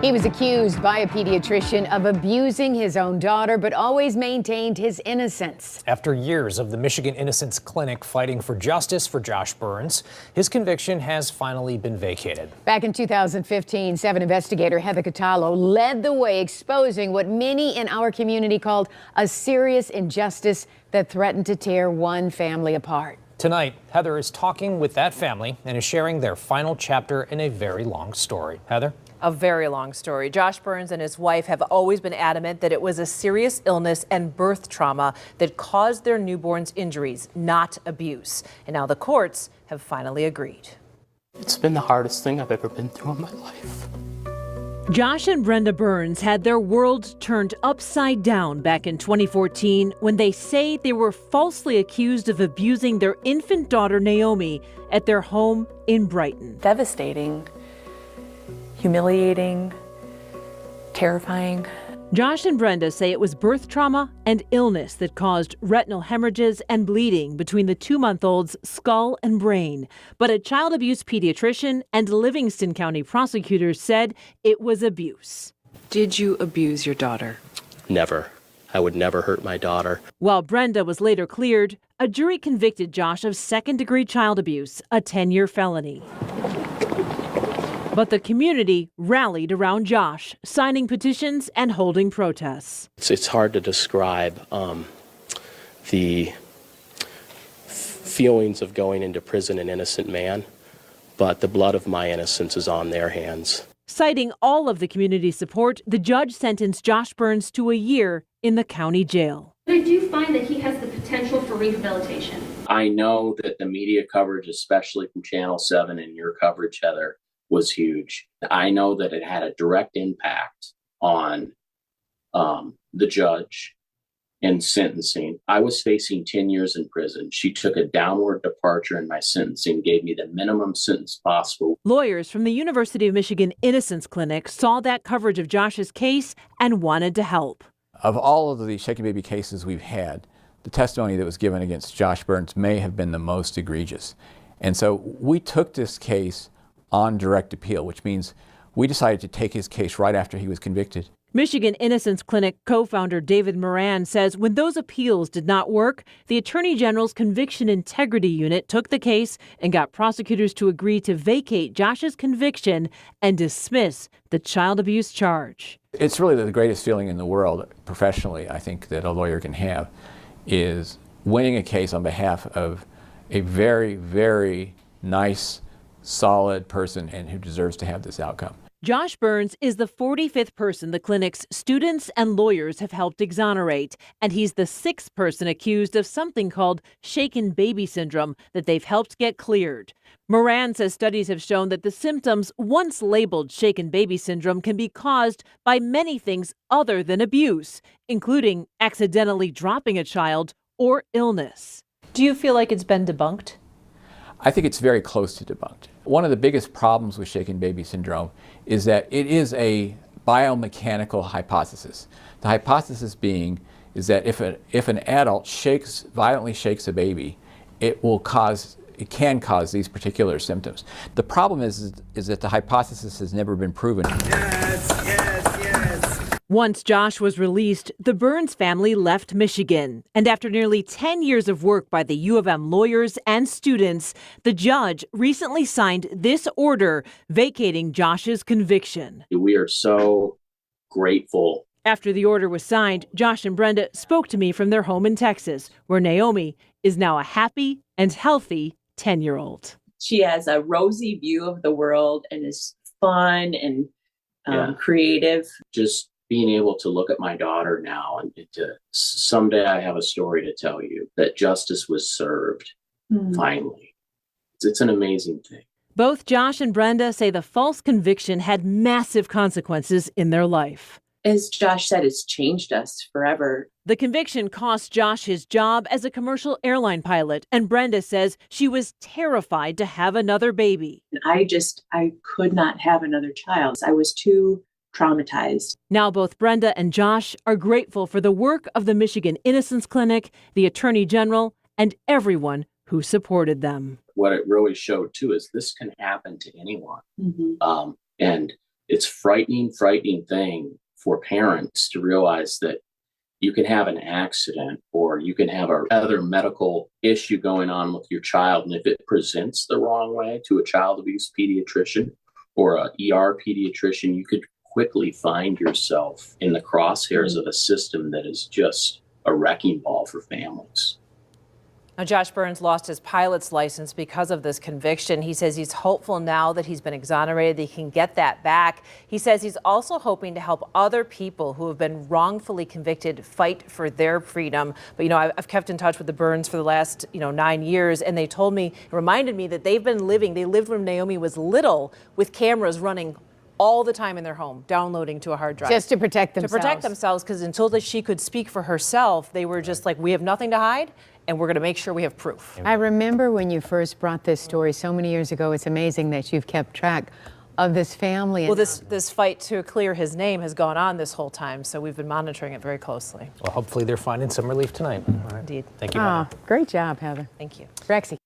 He was accused by a pediatrician of abusing his own daughter, but always maintained his innocence. After years of the Michigan Innocence Clinic fighting for justice for Josh Burns, his conviction has finally been vacated. Back in 2015, 7 investigator Heather Catallo led the way, exposing what many in our community called a serious injustice that threatened to tear one family apart. Tonight, Heather is talking with that family and is sharing their final chapter in a very long story. Heather? A very long story. Josh Burns and his wife have always been adamant that it was a serious illness and birth trauma that caused their newborn's injuries, not abuse. And now the courts have finally agreed. It's been the hardest thing I've ever been through in my life. Josh and Brenda Burns had their world turned upside down back in 2014 when they say they were falsely accused of abusing their infant daughter Naomi at their home in Brighton. Devastating, humiliating, terrifying. Josh and Brenda say it was birth trauma and illness that caused retinal hemorrhages and bleeding between the 2-month-old's skull and brain. But a child abuse pediatrician and Livingston County prosecutors said it was abuse. Did you abuse your daughter? Never. I would never hurt my daughter. While Brenda was later cleared, a jury convicted Josh of second-degree child abuse, a 10-year felony. But the community rallied around Josh, signing petitions and holding protests. It's hard to describe the feelings of going into prison an innocent man, but the blood of my innocence is on their hands. Citing all of the community support, the judge sentenced Josh Burns to a year in the county jail. I do find that he has the potential for rehabilitation. I know that the media coverage, especially from Channel 7 and your coverage, Heather, was huge. I know that it had a direct impact on the judge in sentencing. I was facing 10 years in prison. She took a downward departure in my sentencing, gave me the minimum sentence possible. Lawyers from the University of Michigan Innocence Clinic saw that coverage of Josh's case and wanted to help. Of all of the Shaken Baby cases we've had, the testimony that was given against Josh Burns may have been the most egregious. And so we took this case on direct appeal, which means we decided to take his case right after he was convicted. Michigan Innocence Clinic co-founder David Moran says when those appeals did not work, the Attorney General's Conviction Integrity Unit took the case and got prosecutors to agree to vacate Josh's conviction and dismiss the child abuse charge. It's really the greatest feeling in the world, professionally, I think, that a lawyer can have, is winning a case on behalf of a very, very nice, solid person and who deserves to have this outcome. Josh Burns is the 45th person the clinic's students and lawyers have helped exonerate, and he's the 6th person accused of something called shaken baby syndrome that they've helped get cleared. Moran says studies have shown that the symptoms once labeled shaken baby syndrome can be caused by many things other than abuse, including accidentally dropping a child or illness. Do you feel like it's been debunked? I think it's very close to debunked. One of the biggest problems with shaken baby syndrome is that it is a biomechanical hypothesis. The hypothesis being is that if an adult violently shakes a baby, it can cause these particular symptoms. The problem is that the hypothesis has never been proven. Yes, yes, yes. Once Josh was released, the Burns family left Michigan. And after nearly 10 years of work by the U of M lawyers and students, the judge recently signed this order vacating Josh's conviction. We are so grateful. After the order was signed, Josh and Brenda spoke to me from their home in Texas, where Naomi is now a happy and healthy 10-year-old. She has a rosy view of the world and is fun and creative. Just being able to look at my daughter now and to someday I have a story to tell you that justice was served finally. It's an amazing thing. Both Josh and Brenda say the false conviction had massive consequences in their life. As Josh said, it's changed us forever. The conviction cost Josh his job as a commercial airline pilot, and Brenda says she was terrified to have another baby. I could not have another child. I was too traumatized. Now both Brenda and Josh are grateful for the work of the Michigan Innocence Clinic, the Attorney General, and everyone who supported them. What it really showed too is this can happen to anyone. And it's frightening thing for parents to realize that you can have an accident or you can have other medical issue going on with your child. And if it presents the wrong way to a child abuse pediatrician or a ER pediatrician, you could quickly find yourself in the crosshairs of a system that is just a wrecking ball for families. Now, Josh Burns lost his pilot's license because of this conviction. He says he's hopeful now that he's been exonerated that he can get that back. He says he's also hoping to help other people who have been wrongfully convicted fight for their freedom. But, I've kept in touch with the Burns for the last, 9 years, and they reminded me that they lived when Naomi was little with cameras running all the time in their home, downloading to a hard drive. Just to protect themselves. To protect themselves, because until she could speak for herself, they were just like, we have nothing to hide, and we're going to make sure we have proof. I remember when you first brought this story so many years ago. It's amazing that you've kept track of this family. Well, this fight to clear his name has gone on this whole time, so we've been monitoring it very closely. Well, hopefully they're finding some relief tonight. All right. Indeed. Thank you, Heather. Great job, Heather. Thank you. Rexy.